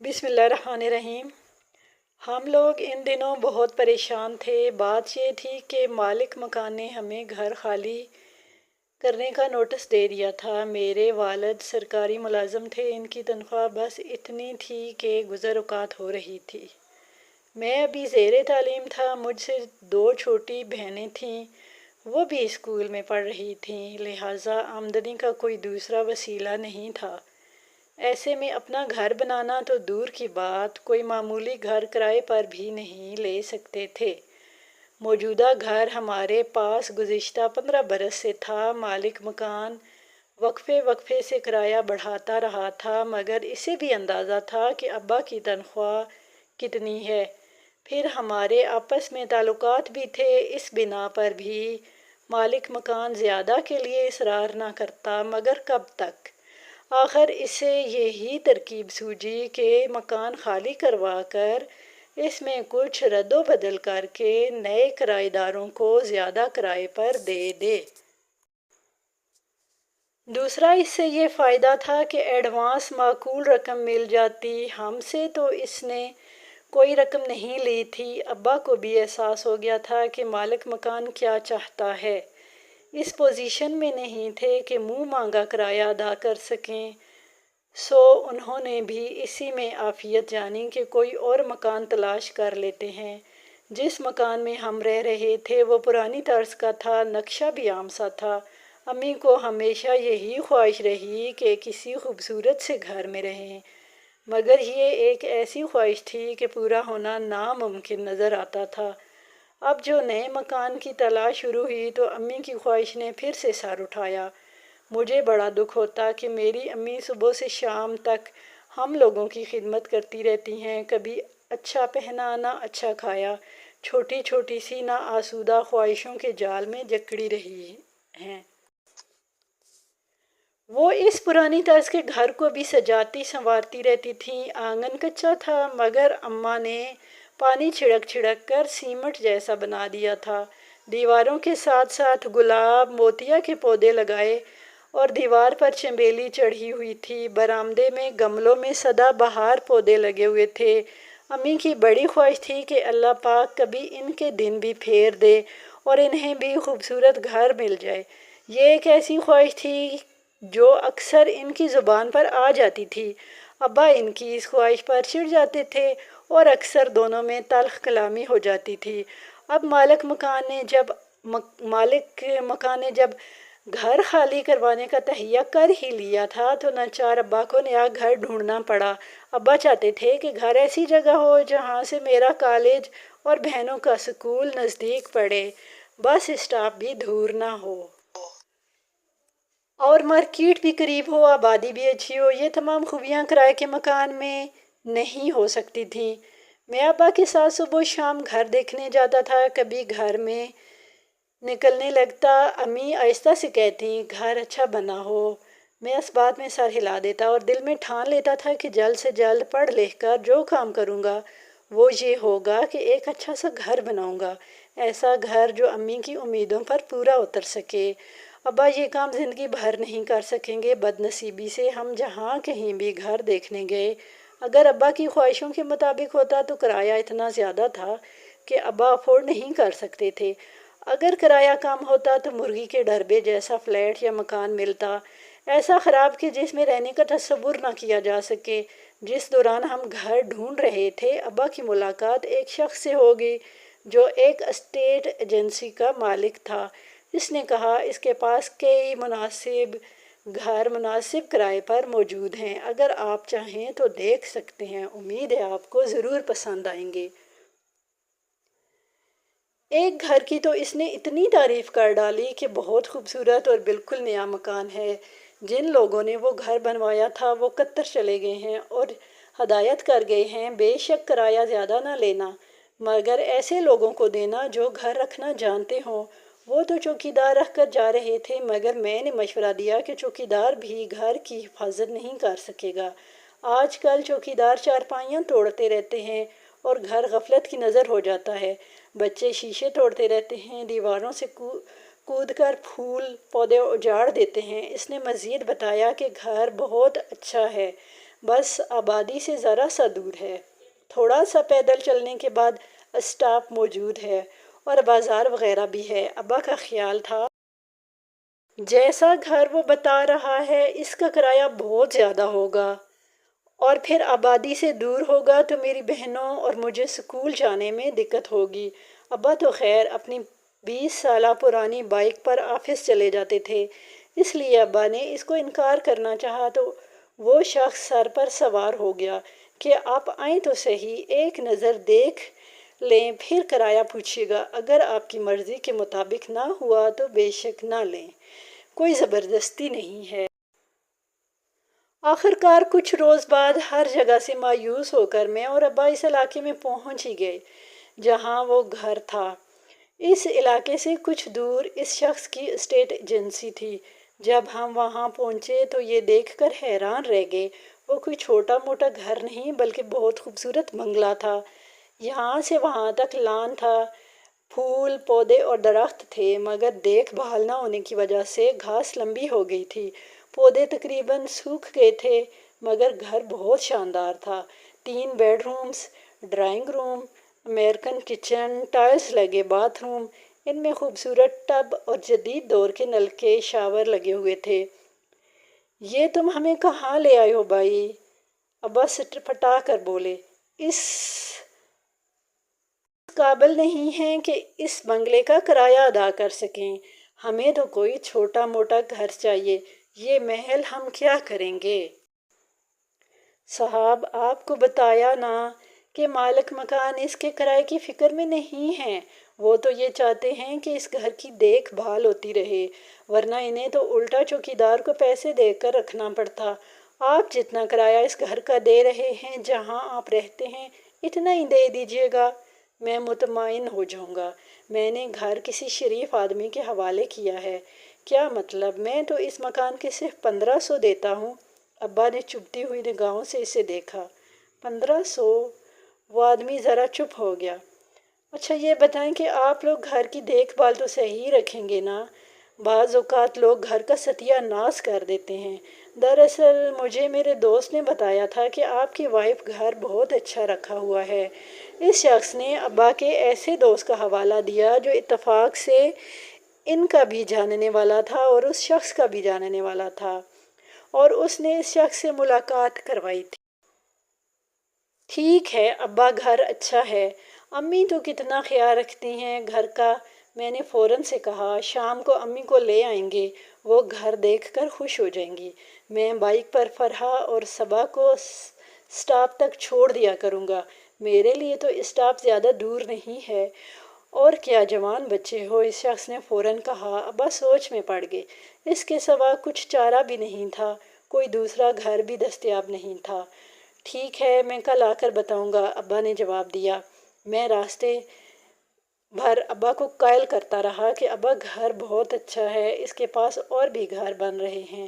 بسم اللہ الرحمن الرحیم۔ ہم لوگ ان دنوں بہت پریشان تھے۔ بات یہ تھی کہ مالک مکان نے ہمیں گھر خالی کرنے کا نوٹس دے دیا تھا۔ میرے والد سرکاری ملازم تھے، ان کی تنخواہ بس اتنی تھی کہ گزر اوقات ہو رہی تھی۔ میں ابھی زیر تعلیم تھا، مجھ سے 2 چھوٹی بہنیں تھیں، وہ بھی اسکول میں پڑھ رہی تھیں، لہٰذا آمدنی کا کوئی دوسرا وسیلہ نہیں تھا۔ ایسے میں اپنا گھر بنانا تو دور کی بات، کوئی معمولی گھر کرائے پر بھی نہیں لے سکتے تھے۔ موجودہ گھر ہمارے پاس گزشتہ 15 برس سے تھا۔ مالک مکان وقفے وقفے سے کرایہ بڑھاتا رہا تھا، مگر اسے بھی اندازہ تھا کہ ابا کی تنخواہ کتنی ہے۔ پھر ہمارے آپس میں تعلقات بھی تھے، اس بنا پر بھی مالک مکان زیادہ کے لیے اصرار نہ کرتا، مگر کب تک؟ آخر اسے یہی ترکیب سوجھی کہ مکان خالی کروا کر اس میں کچھ رد و بدل کر کے نئے کرایہ داروں کو زیادہ کرائے پر دے دے۔ دوسرا اس سے یہ فائدہ تھا کہ ایڈوانس معقول رقم مل جاتی۔ ہم سے تو اس نے کوئی رقم نہیں لی تھی۔ ابا کو بھی احساس ہو گیا تھا کہ مالک مکان کیا چاہتا ہے۔ اس پوزیشن میں نہیں تھے کہ منہ مانگا کرایہ ادا کر سکیں، سو انہوں نے بھی اسی میں عافیت جانی کہ کوئی اور مکان تلاش کر لیتے ہیں۔ جس مکان میں ہم رہ رہے تھے وہ پرانی طرز کا تھا، نقشہ بھی عام سا تھا۔ امی کو ہمیشہ یہی خواہش رہی کہ کسی خوبصورت سے گھر میں رہیں، مگر یہ ایک ایسی خواہش تھی کہ پورا ہونا ناممکن نظر آتا تھا۔ اب جو نئے مکان کی تلاش شروع ہوئی تو امی کی خواہش نے پھر سے سر اٹھایا۔ مجھے بڑا دکھ ہوتا کہ میری امی صبح سے شام تک ہم لوگوں کی خدمت کرتی رہتی ہیں، کبھی اچھا پہنا نہ اچھا کھایا، چھوٹی چھوٹی سی نا آسودہ خواہشوں کے جال میں جکڑی رہی ہیں۔ وہ اس پرانی طرز کے گھر کو بھی سجاتی سنوارتی رہتی تھیں۔ آنگن کچا تھا، مگر اماں نے پانی چھڑک چھڑک کر سیمنٹ جیسا بنا دیا تھا۔ دیواروں کے ساتھ ساتھ گلاب موتیا کے پودے لگائے اور دیوار پر چنبیلی چڑھی ہوئی تھی۔ برآمدے میں گملوں میں سدا بہار پودے لگے ہوئے تھے۔ امی کی بڑی خواہش تھی کہ اللہ پاک کبھی ان کے دن بھی پھیر دے اور انہیں بھی خوبصورت گھر مل جائے۔ یہ ایک ایسی خواہش تھی جو اکثر ان کی زبان پر آ جاتی تھی۔ ابا ان کی اس خواہش پر چڑ جاتے تھے اور اکثر دونوں میں تلخ کلامی ہو جاتی تھی۔ اب مالک مکان نے جب گھر خالی کروانے کا تہیہ کر ہی لیا تھا تو ناچار ابا کو نیا گھر ڈھونڈنا پڑا۔ ابا چاہتے تھے کہ گھر ایسی جگہ ہو جہاں سے میرا کالج اور بہنوں کا سکول نزدیک پڑے، بس اسٹاپ بھی دور نہ ہو اور مارکیٹ بھی قریب ہو، آبادی بھی اچھی ہو۔ یہ تمام خوبیاں کرائے کے مکان میں نہیں ہو سکتی تھیں۔ میں ابا کے ساتھ صبح و شام گھر دیکھنے جاتا تھا، کبھی گھر میں نکلنے لگتا، امی آہستہ سے کہتیں گھر اچھا بنا ہو۔ میں اس بات میں سر ہلا دیتا اور دل میں ٹھان لیتا تھا کہ جلد سے جلد پڑھ لکھ کر جو کام کروں گا وہ یہ ہوگا کہ ایک اچھا سا گھر بناؤں گا، ایسا گھر جو امی کی امیدوں پر پورا اتر سکے۔ ابا یہ کام زندگی بھر نہیں کر سکیں گے۔ بد نصیبی سے ہم جہاں کہیں بھی گھر دیکھنے گئے، اگر ابا کی خواہشوں کے مطابق ہوتا تو کرایہ اتنا زیادہ تھا کہ ابا افورڈ نہیں کر سکتے تھے۔ اگر کرایہ کم ہوتا تو مرغی کے ڈربے جیسا فلیٹ یا مکان ملتا، ایسا خراب کہ جس میں رہنے کا تصور نہ کیا جا سکے۔ جس دوران ہم گھر ڈھونڈ رہے تھے ابا کی ملاقات ایک شخص سے ہو گئی جو ایک اسٹیٹ ایجنسی کا مالک تھا۔ اس نے کہا اس کے پاس کئی مناسب گھر مناسب کرائے پر موجود ہیں، اگر آپ چاہیں تو دیکھ سکتے ہیں، امید ہے آپ کو ضرور پسند آئیں گے۔ ایک گھر کی تو اس نے اتنی تعریف کر ڈالی کہ بہت خوبصورت اور بالکل نیا مکان ہے۔ جن لوگوں نے وہ گھر بنوایا تھا وہ قطر چلے گئے ہیں اور ہدایت کر گئے ہیں بے شک کرایہ زیادہ نہ لینا، مگر ایسے لوگوں کو دینا جو گھر رکھنا جانتے ہوں۔ وہ تو چوکیدار رکھ کر جا رہے تھے، مگر میں نے مشورہ دیا کہ چوکیدار بھی گھر کی حفاظت نہیں کر سکے گا۔ آج کل چوکیدار چارپائیاں توڑتے رہتے ہیں اور گھر غفلت کی نظر ہو جاتا ہے۔ بچے شیشے توڑتے رہتے ہیں، دیواروں سے کود کر پھول پودے اجاڑ دیتے ہیں۔ اس نے مزید بتایا کہ گھر بہت اچھا ہے، بس آبادی سے ذرا سا دور ہے، تھوڑا سا پیدل چلنے کے بعد اسٹاپ موجود ہے اور بازار وغیرہ بھی ہے۔ ابا کا خیال تھا جیسا گھر وہ بتا رہا ہے اس کا کرایہ بہت زیادہ ہوگا، اور پھر آبادی سے دور ہوگا تو میری بہنوں اور مجھے اسکول جانے میں دقت ہوگی۔ ابا تو خیر اپنی 20 سالہ پرانی بائک پر آفس چلے جاتے تھے، اس لیے ابا نے اس کو انکار کرنا چاہا تو وہ شخص سر پر سوار ہو گیا کہ آپ آئیں تو صحیح، ایک نظر دیکھ لیں پھر کرایہ پوچھیے گا، اگر آپ کی مرضی کے مطابق نہ ہوا تو بے شک نہ لیں، کوئی زبردستی نہیں ہے۔ آخر کار کچھ روز بعد ہر جگہ سے مایوس ہو کر میں اور ابا اس علاقے میں پہنچ ہی گئے جہاں وہ گھر تھا۔ اس علاقے سے کچھ دور اس شخص کی اسٹیٹ ایجنسی تھی۔ جب ہم وہاں پہنچے تو یہ دیکھ کر حیران رہ گئے، وہ کوئی چھوٹا موٹا گھر نہیں بلکہ بہت خوبصورت بنگلہ تھا۔ یہاں سے وہاں تک لان تھا، پھول پودے اور درخت تھے، مگر دیکھ بھال نہ ہونے کی وجہ سے گھاس لمبی ہو گئی تھی، پودے تقریباً سوکھ گئے تھے، مگر گھر بہت شاندار تھا۔ 3 bedrooms, drawing room, American kitchen, tiles لگے باتھ روم، ان میں خوبصورت ٹب اور جدید دور کے نل کے شاور لگے ہوئے تھے۔ یہ تم ہمیں کہاں لے آئے ہو بھائی؟ ابا سٹپٹا کر بولے، اس قابل نہیں ہیں کہ اس بنگلے کا کرایہ ادا کر سکیں، ہمیں تو کوئی چھوٹا موٹا گھر چاہیے، یہ محل ہم کیا کریں گے؟ صاحب آپ کو بتایا نا کہ مالک مکان اس کے کرائے کی فکر میں نہیں ہیں، وہ تو یہ چاہتے ہیں کہ اس گھر کی دیکھ بھال ہوتی رہے، ورنہ انہیں تو الٹا چوکیدار کو پیسے دے کر رکھنا پڑتا۔ آپ جتنا کرایہ اس گھر کا دے رہے ہیں جہاں آپ رہتے ہیں اتنا ہی دے دیجیے گا، میں مطمئن ہو جاؤں گا۔ میں نے گھر کسی شریف آدمی کے حوالے کیا ہے۔ کیا مطلب؟ میں تو اس مکان کے صرف 1500 دیتا ہوں۔ ابا نے چبھتی ہوئی نگاہوں سے اسے دیکھا۔ 1500؟ وہ آدمی ذرا چپ ہو گیا۔ اچھا یہ بتائیں کہ آپ لوگ گھر کی دیکھ بھال تو صحیح رکھیں گے نا؟ بعض اوقات لوگ گھر کا ستیہ ناش کر دیتے ہیں۔ دراصل مجھے میرے دوست نے بتایا تھا کہ آپ کی وائف گھر بہت اچھا رکھا ہوا ہے۔ اس شخص نے ابا کے ایسے دوست کا حوالہ دیا جو اتفاق سے ان کا بھی جاننے والا تھا اور اس شخص کا بھی جاننے والا تھا، اور اس نے اس شخص سے ملاقات کروائی تھی۔ ٹھیک ہے، ابا گھر اچھا ہے، امی تو کتنا خیال رکھتی ہیں گھر کا، میں نے فوراً سے کہا۔ شام کو امی کو لے آئیں گے، وہ گھر دیکھ کر خوش ہو جائیں گی۔ میں بائک پر فرحہ اور صبا کو اسٹاپ تک چھوڑ دیا کروں گا، میرے لیے تو اسٹاپ زیادہ دور نہیں ہے۔ اور کیا جوان بچے ہو، اس شخص نے فوراً کہا۔ ابا سوچ میں پڑ گئے، اس کے سوا کچھ چارہ بھی نہیں تھا، کوئی دوسرا گھر بھی دستیاب نہیں تھا۔ ٹھیک ہے، میں کل آ کر بتاؤں گا، ابا نے جواب دیا۔ میں راستے بھر ابا کو قائل کرتا رہا کہ ابا گھر بہت اچھا ہے، اس کے پاس اور بھی گھر بن رہے ہیں۔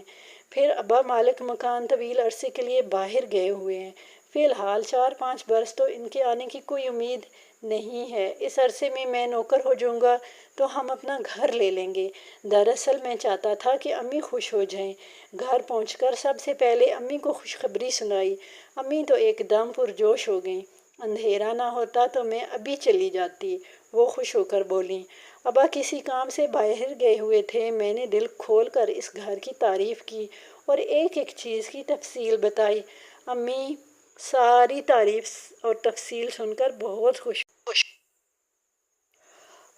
پھر ابا مالک مکان طویل عرصے کے لیے باہر گئے ہوئے ہیں، فی الحال 4-5 برس تو ان کے آنے کی کوئی امید نہیں ہے، اس عرصے میں میں نوکر ہو جاؤں گا تو ہم اپنا گھر لے لیں گے۔ دراصل میں چاہتا تھا کہ امی خوش ہو جائیں۔ گھر پہنچ کر سب سے پہلے امی کو خوشخبری سنائی۔ امی تو ایک دم پرجوش ہو گئیں۔ اندھیرا نہ ہوتا تو میں ابھی چلی جاتی، وہ خوش ہو کر بولیں۔ ابا کسی کام سے باہر گئے ہوئے تھے، میں نے دل کھول کر اس گھر کی تعریف کی اور ایک ایک چیز کی تفصیل بتائی۔ امی ساری تعریف اور تفصیل سن کر بہت خوش ہوئی۔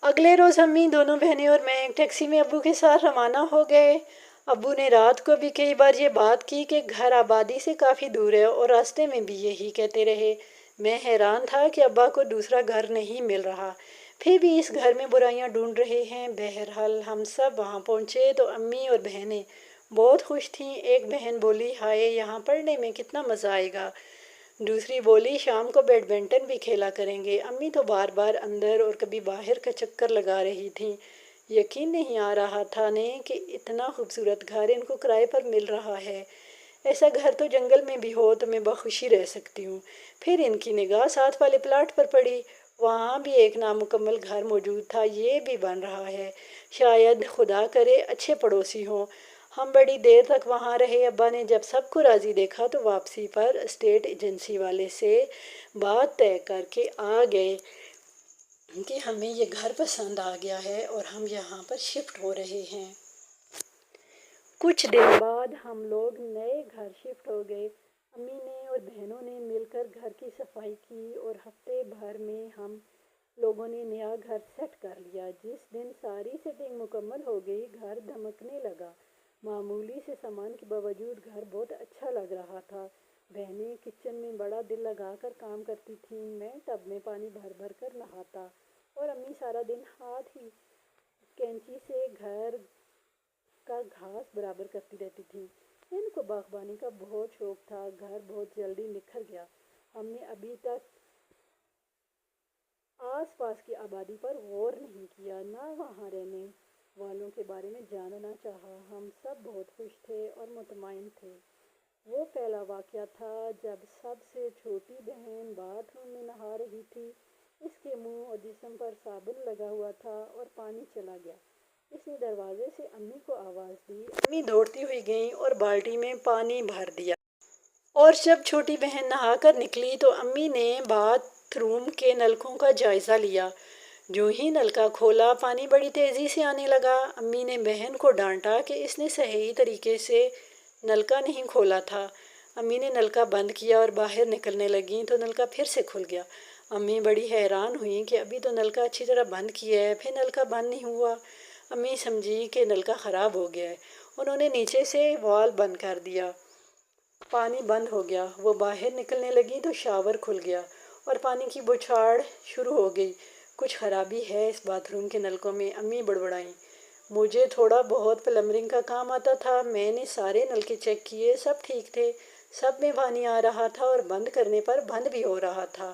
اگلے روز امی، دونوں بہنیں اور میں ایک ٹیکسی میں ابو کے ساتھ روانہ ہو گئے۔ ابو نے رات کو بھی کئی بار یہ بات کی کہ گھر آبادی سے کافی دور ہے اور راستے میں بھی یہی کہتے رہے۔ میں حیران تھا کہ ابا کو دوسرا گھر نہیں مل رہا، پھر بھی اس گھر میں برائیاں ڈھونڈ رہے ہیں۔ بہرحال ہم سب وہاں پہنچے تو امی اور بہنیں بہت خوش تھیں۔ ایک بہن بولی، ہائے یہاں پڑھنے میں کتنا مزہ آئے گا۔ دوسری بولی، شام کو بیڈمنٹن بھی کھیلا کریں گے۔ امی تو بار بار اندر اور کبھی باہر کا چکر لگا رہی تھیں۔ یقین نہیں آ رہا تھا کہ اتنا خوبصورت گھر ان کو کرائے پر مل رہا ہے۔ ایسا گھر تو جنگل میں بھی ہو تو میں بخوشی رہ سکتی ہوں۔ پھر ان کی نگاہ ساتھ والے پلاٹ پر پڑی، وہاں بھی ایک نامکمل گھر موجود تھا، یہ بھی بن رہا ہے، شاید خدا کرے اچھے پڑوسی ہوں۔ ہم بڑی دیر تک وہاں رہے۔ ابا نے جب سب کو راضی دیکھا تو واپسی پر اسٹیٹ ایجنسی والے سے بات طے کر کے آ گئے کہ ہمیں یہ گھر پسند آ گیا ہے اور ہم یہاں پر شفٹ ہو رہے ہیں۔ کچھ دن بعد ہم لوگ نئے گھر شفٹ ہو گئے۔ امی نے اور بہنوں نے مل کر گھر کی صفائی کی اور ہفتے بھر میں ہم لوگوں نے نیا گھر سیٹ کر لیا۔ جس دن ساری سیٹنگ مکمل ہو گئی، گھر دمکنے لگا۔ معمولی سے سامان کے باوجود گھر بہت اچھا لگ رہا تھا۔ بہنیں کچن میں بڑا دل لگا کر کام کرتی تھیں۔ میں ٹب میں پانی بھر بھر کر نہاتا اور امی سارا دن ہاتھ ہی کینچی سے گھر کا گھاس برابر کرتی رہتی تھیں۔ ان کو باغبانی کا بہت شوق تھا۔ گھر بہت جلدی نکھر گیا۔ ہم نے ابھی تک آس پاس کی آبادی پر غور نہیں کیا، نہ وہاں رہنے والوں کے بارے میں جاننا چاہا۔ ہم سب بہت خوش تھے اور مطمئن تھے۔ وہ پہلا واقعہ تھا جب سب سے چھوٹی بہن باتھ روم میں نہا رہی تھی۔ اس کے منہ اور جسم پر صابن لگا ہوا تھا اور پانی چلا گیا۔ اس نے دروازے سے امی کو آواز دی۔ امی دوڑتی ہوئی گئیں اور بالٹی میں پانی بھر دیا۔ اور جب چھوٹی بہن نہا کر نکلی تو امی نے باتھ روم کے نلکوں کا جائزہ لیا۔ جو ہی نلکا کھولا، پانی بڑی تیزی سے آنے لگا۔ امی نے بہن کو ڈانٹا کہ اس نے صحیح طریقے سے نلکا نہیں کھولا تھا۔ امی نے نلکا بند کیا اور باہر نکلنے لگیں تو نلکا پھر سے کھل گیا۔ امی بڑی حیران ہوئیں کہ ابھی تو نلکا اچھی طرح بند کیا ہے، پھر نلکا بند نہیں ہوا۔ امی سمجھی کہ نلکا خراب ہو گیا ہے۔ انہوں نے نیچے سے وال بند کر دیا۔ پانی بند ہو گیا۔ وہ باہر نکلنے لگیں تو شاور کھل گیا اور پانی کی بوچھاڑ شروع ہو گئی۔ کچھ خرابی ہے اس باتھ روم کے نلکوں میں، امی بڑبڑائیں۔ مجھے تھوڑا بہت پلمبرنگ کا کام آتا تھا۔ میں نے سارے نلکے چیک کیے، سب ٹھیک تھے۔ سب میں پانی آ رہا تھا اور بند کرنے پر بند بھی ہو رہا تھا۔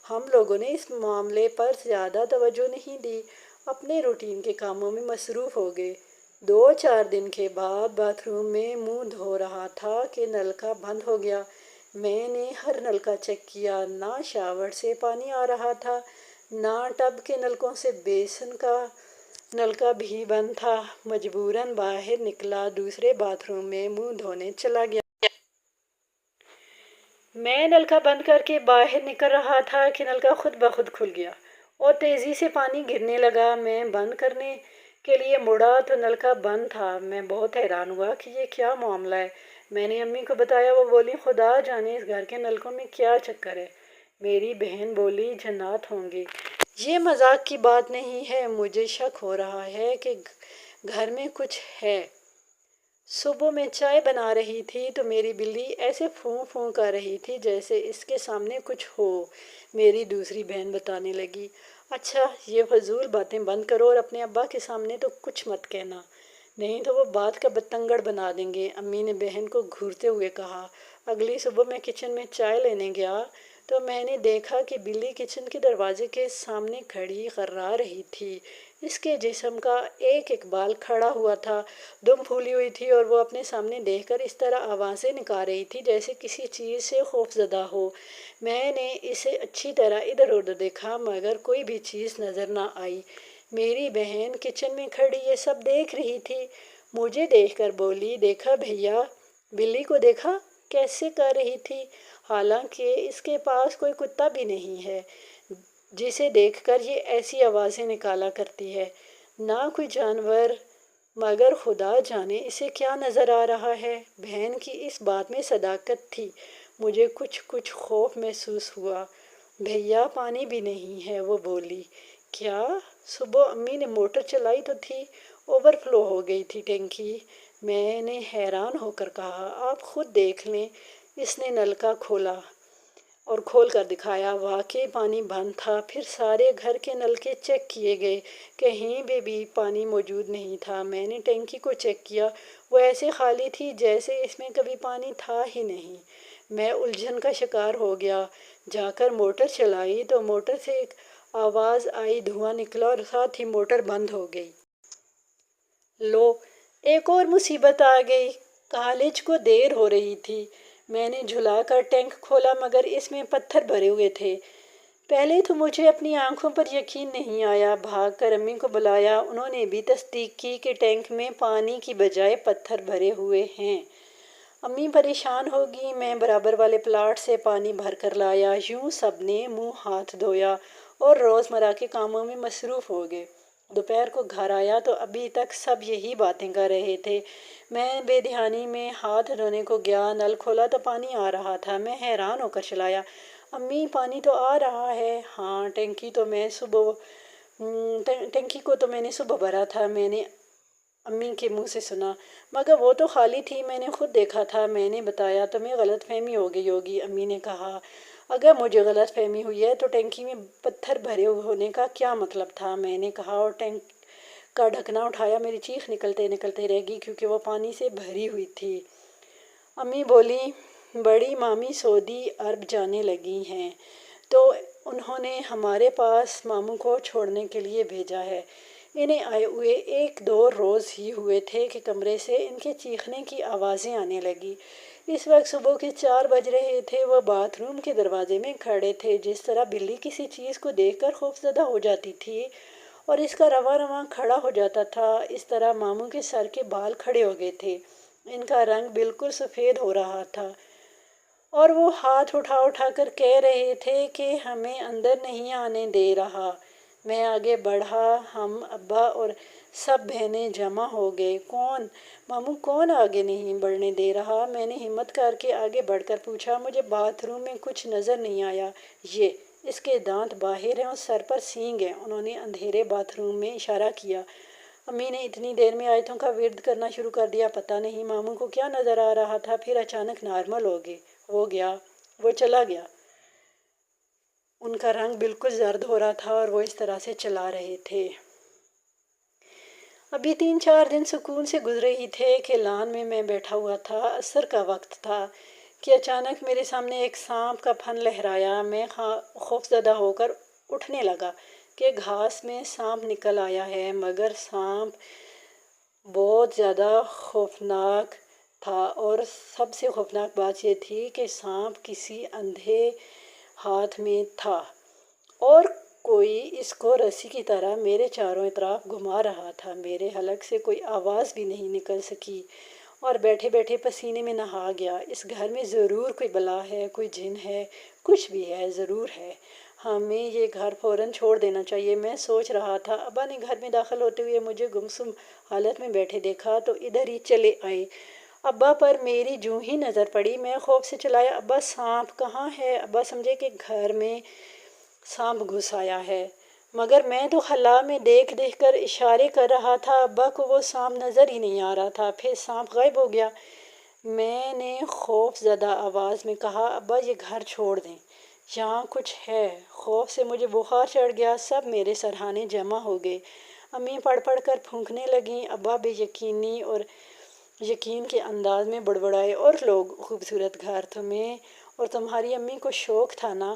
ہم لوگوں نے اس معاملے پر زیادہ توجہ نہیں دی، اپنے روٹین کے کاموں میں مصروف ہو گئے۔ 2-4 دن کے بعد باتھ روم میں منہ دھو رہا تھا کہ نلکا بند ہو گیا۔ میں نے ہر نلکا چیک کیا، نہ شاور سے پانی آ رہا تھا، نہ ٹب کے نلکوں سے۔ بیسن کا نلکا بھی بند تھا۔ مجبوراً باہر نکلا، دوسرے باتھ روم میں منہ دھونے چلا گیا۔ میں نلکا بند کر کے باہر نکل رہا تھا کہ نلکا خود بخود کھل گیا اور تیزی سے پانی گرنے لگا۔ میں بند کرنے کے لیے مڑا تو نلکا بند تھا۔ میں بہت حیران ہوا کہ یہ کیا معاملہ ہے۔ میں نے امی کو بتایا۔ وہ بولیں، خدا جانے اس گھر کے نلکوں میں کیا چکر ہے۔ میری بہن بولی، جنات ہوں گے۔ یہ مذاق کی بات نہیں ہے۔ مجھے شک ہو رہا ہے کہ گھر میں کچھ ہے۔ صبح میں چائے بنا رہی تھی تو میری بلی ایسے پھوں پھوں کر رہی تھی جیسے اس کے سامنے کچھ ہو۔ میری دوسری بہن بتانے لگی، اچھا یہ فضول باتیں بند کرو اور اپنے ابا کے سامنے تو کچھ مت کہنا، نہیں تو وہ بات کا بتنگڑ بنا دیں گے۔ امی نے بہن کو گھورتے ہوئے کہا۔ اگلی صبح میں کچن میں چائے لینے گیا تو میں نے دیکھا کہ بلی کچن کے دروازے کے سامنے کھڑی غرا رہی تھی۔ اس کے جسم کا ایک ایک بال کھڑا ہوا تھا، دم پھولی ہوئی تھی اور وہ اپنے سامنے دیکھ کر اس طرح آوازیں نکال رہی تھی جیسے کسی چیز سے خوف زدہ ہو۔ میں نے اسے اچھی طرح ادھر ادھر دیکھا مگر کوئی بھی چیز نظر نہ آئی۔ میری بہن کچن میں کھڑی یہ سب دیکھ رہی تھی۔ مجھے دیکھ کر بولی، دیکھا بھیا، بلی کو دیکھا کیسے کر رہی تھی، حالانکہ اس کے پاس کوئی کتا بھی نہیں ہے جسے دیکھ کر یہ ایسی آوازیں نکالا کرتی ہے، نہ کوئی جانور، مگر خدا جانے اسے کیا نظر آ رہا ہے۔ بہن کی اس بات میں صداقت تھی۔ مجھے کچھ خوف محسوس ہوا۔ بھیا پانی بھی نہیں ہے، وہ بولی۔ کیا؟ صبح امی نے موٹر چلائی تو تھی، اوور فلو ہو گئی تھی ٹینکی۔ میں نے حیران ہو کر کہا، آپ خود دیکھ لیں۔ اس نے نلکا کھولا اور کھول کر دکھایا، واقعی پانی بند تھا۔ پھر سارے گھر کے نلکے چیک کیے گئے، کہیں پہ بھی پانی موجود نہیں تھا۔ میں نے ٹینکی کو چیک کیا، وہ ایسے خالی تھی جیسے اس میں کبھی پانی تھا ہی نہیں۔ میں الجھن کا شکار ہو گیا۔ جا کر موٹر چلائی تو موٹر سے ایک آواز آئی، دھواں نکلا اور ساتھ ہی موٹر بند ہو گئی۔ لو، ایک اور مصیبت آ گئی۔ کالج کو دیر ہو رہی تھی۔ میں نے جھلا کر ٹینک کھولا مگر اس میں پتھر بھرے ہوئے تھے۔ پہلے تو مجھے اپنی آنکھوں پر یقین نہیں آیا۔ بھاگ کر امی کو بلایا، انہوں نے بھی تصدیق کی کہ ٹینک میں پانی کی بجائے پتھر بھرے ہوئے ہیں۔ امی پریشان ہو گئی۔ میں برابر والے پلاٹ سے پانی بھر کر لایا۔ یوں سب نے منہ ہاتھ دھویا اور روزمرہ کے کاموں میں مصروف ہو گئے۔ دوپہر کو گھر آیا تو ابھی تک سب یہی باتیں کر رہے تھے۔ میں بے دھیانی میں ہاتھ دھونے کو گیا، نل کھولا تو پانی آ رہا تھا۔ میں حیران ہو کر چلایا، امی پانی تو آ رہا ہے۔ ہاں، ٹینکی کو تو میں نے صبح بھرا تھا، میں نے امی کے منہ سے سنا۔ مگر وہ تو خالی تھی، میں نے خود دیکھا تھا۔ میں نے بتایا، تمہیں غلط فہمی ہو گئی ہوگی۔ امی نے کہا، اگر مجھے غلط فہمی ہوئی ہے تو ٹینکی میں پتھر بھرے ہونے کا کیا مطلب تھا؟ میں نے کہا اور ٹینک کا ڈھکنا اٹھایا۔ میری چیخ نکلتے رہ گئی کیونکہ وہ پانی سے بھری ہوئی تھی۔ امی بولی، بڑی مامی سعودی عرب جانے لگی ہیں تو انہوں نے ہمارے پاس ماموں کو چھوڑنے کے لیے بھیجا ہے۔ انہیں آئے ہوئے 1-2 روز ہی ہوئے تھے کہ کمرے سے ان کے چیخنے کی آوازیں آنے لگی۔ اس وقت صبح کے 4 بج رہے تھے۔ وہ باتھ روم کے دروازے میں کھڑے تھے۔ جس طرح بلی کسی چیز کو دیکھ کر خوفزدہ ہو جاتی تھی اور اس کا رواں کھڑا ہو جاتا تھا، اس طرح ماموں کے سر کے بال کھڑے ہو گئے تھے۔ ان کا رنگ بالکل سفید ہو رہا تھا اور وہ ہاتھ اٹھا کر کہہ رہے تھے کہ ہمیں اندر نہیں آنے دے رہا۔ میں آگے بڑھا، ہم ابا اور سب بہنیں جمع ہو گئے۔ کون؟ ماموں کون آگے نہیں بڑھنے دے رہا؟ میں نے ہمت کر کے آگے بڑھ کر پوچھا۔ مجھے باتھ روم میں کچھ نظر نہیں آیا۔ اس کے دانت باہر ہیں اور سر پر سینگ ہیں۔ انہوں نے اندھیرے باتھ روم میں اشارہ کیا۔ امی نے اتنی دیر میں آیتوں کا ورد کرنا شروع کر دیا۔ پتہ نہیں ماموں کو کیا نظر آ رہا تھا، پھر اچانک نارمل ہو گیا۔ وہ چلا گیا۔ ان کا رنگ بالکل زرد ہو رہا تھا اور وہ اس طرح سے چلا رہے تھے۔ ابھی 3-4 دن سکون سے گزرے ہی تھے کہ لان میں بیٹھا ہوا تھا، عصر کا وقت تھا کہ اچانک میرے سامنے ایک سانپ کا پھن لہرایا۔ میں خوفزدہ ہو کر اٹھنے لگا کہ گھاس میں سانپ نکل آیا ہے، مگر سانپ بہت زیادہ خوفناک تھا اور سب سے خوفناک بات یہ تھی کہ سانپ کسی اندھے ہاتھ میں تھا اور کوئی اس کو رسی کی طرح میرے چاروں طرف گھما رہا تھا۔ میرے حلق سے کوئی آواز بھی نہیں نکل سکی اور بیٹھے بیٹھے پسینے میں نہا گیا۔ اس گھر میں ضرور کوئی بلا ہے، کوئی جن ہے، کچھ بھی ہے، ضرور ہے۔ ہمیں یہ گھر فوراً چھوڑ دینا چاہیے، میں سوچ رہا تھا۔ ابا نے گھر میں داخل ہوتے ہوئے مجھے گمسم حالت میں بیٹھے دیکھا تو ادھر ہی چلے آئے۔ ابا پر میری جوں ہی نظر پڑی، میں خوف سے چلایا، ابا سانپ کہاں ہے؟ ابا سمجھے کہ گھر میں سانپ گھس آیا ہے، مگر میں تو خلا میں دیکھ کر اشارے کر رہا تھا۔ ابا کو وہ سانپ نظر ہی نہیں آ رہا تھا، پھر سانپ غائب ہو گیا۔ میں نے خوف زدہ آواز میں کہا، ابا یہ گھر چھوڑ دیں، یہاں کچھ ہے۔ خوف سے مجھے بخار چڑھ گیا۔ سب میرے سرہانے جمع ہو گئے۔ امی پڑھ کر پھونکنے لگیں۔ ابا بے یقینی اور یقین کے انداز میں بڑبڑائے، اور لوگ، خوبصورت گھر، تمہیں اور تمہاری امی کو شوق تھا نا؟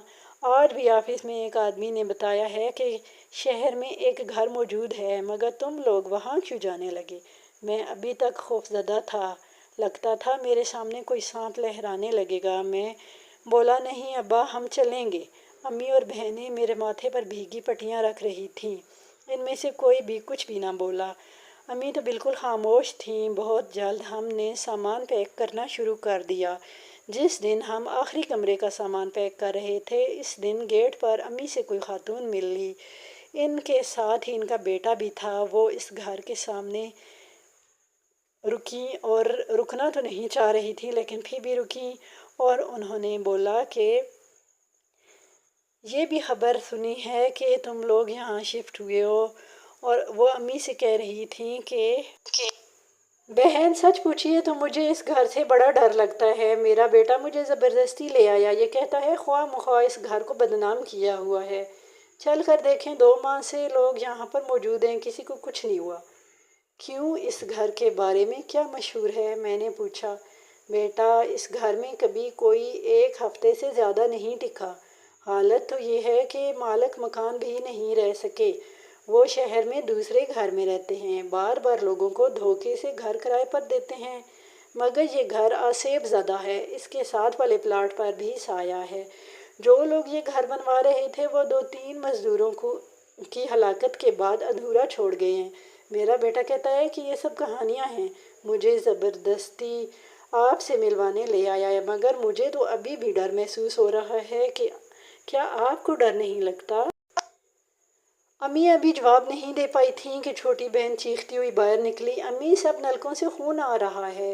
آج بھی آفس میں ایک آدمی نے بتایا ہے کہ شہر میں ایک گھر موجود ہے، مگر تم لوگ وہاں کیوں جانے لگے؟ میں ابھی تک خوفزدہ تھا، لگتا تھا میرے سامنے کوئی سانپ لہرانے لگے گا۔ میں بولا، نہیں ابا، ہم چلیں گے۔ امی اور بہنیں میرے ماتھے پر بھیگی پٹیاں رکھ رہی تھیں، ان میں سے کوئی بھی کچھ بھی نہ بولا۔ امی تو بالکل خاموش تھیں۔ بہت جلد ہم نے سامان پیک کرنا شروع کر دیا۔ جس دن ہم آخری کمرے کا سامان پیک کر رہے تھے، اس دن گیٹ پر امی سے کوئی خاتون ملی۔ ان کے ساتھ ہی ان کا بیٹا بھی تھا۔ وہ اس گھر کے سامنے رکیں اور رکنا تو نہیں چاہ رہی تھی، لیکن پھر بھی رکیں، اور انہوں نے بولا کہ یہ بھی خبر سنی ہے کہ تم لوگ یہاں شفٹ ہوئے ہو۔ اور وہ امی سے کہہ رہی تھیں کہ بہن سچ پوچھیے تو مجھے اس گھر سے بڑا ڈر لگتا ہے۔ میرا بیٹا مجھے زبردستی لے آیا، یہ کہتا ہے خواہ مخواہ اس گھر کو بدنام کیا ہوا ہے۔ چل کر دیکھیں، 2 ماہ سے لوگ یہاں پر موجود ہیں، کسی کو کچھ نہیں ہوا۔ کیوں، اس گھر کے بارے میں کیا مشہور ہے؟ میں نے پوچھا۔ بیٹا، اس گھر میں کبھی کوئی 1 ہفتے سے زیادہ نہیں ٹکا۔ حالت تو یہ ہے کہ مالک مکان بھی نہیں رہ سکے، وہ شہر میں دوسرے گھر میں رہتے ہیں، بار بار لوگوں کو دھوکے سے گھر کرائے پر دیتے ہیں۔ مگر یہ گھر آسیب زدہ ہے، اس کے ساتھ والے پلاٹ پر بھی سایہ ہے، جو لوگ یہ گھر بنوا رہے تھے وہ 2-3 مزدوروں کی ہلاکت کے بعد ادھورا چھوڑ گئے ہیں۔ میرا بیٹا کہتا ہے کہ یہ سب کہانیاں ہیں، مجھے زبردستی آپ سے ملوانے لے آیا ہے، مگر مجھے تو ابھی بھی ڈر محسوس ہو رہا ہے کہ کیا آپ کو ڈر نہیں لگتا؟ امی ابھی جواب نہیں دے پائی تھیں کہ چھوٹی بہن چیختی ہوئی باہر نکلی، امی سب نلکوں سے خون آ رہا ہے۔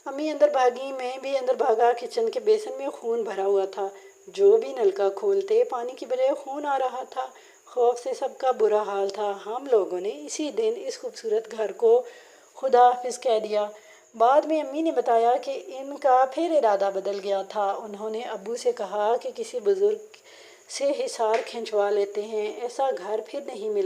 امی اندر بھاگی، میں بھی اندر بھاگا۔ کچن کے بیسن میں خون بھرا ہوا تھا، جو بھی نلکا کھولتے پانی کی بجائے خون آ رہا تھا۔ خوف سے سب کا برا حال تھا۔ ہم لوگوں نے اسی دن اس خوبصورت گھر کو خدا حافظ کہہ دیا۔ بعد میں امی نے بتایا کہ ان کا پھر ارادہ بدل گیا تھا۔ انہوں نے ابو سے کہا کہ کسی بزرگ سے حصار کھنچوا لیتے ہیں، ایسا گھر پھر نہیں ملے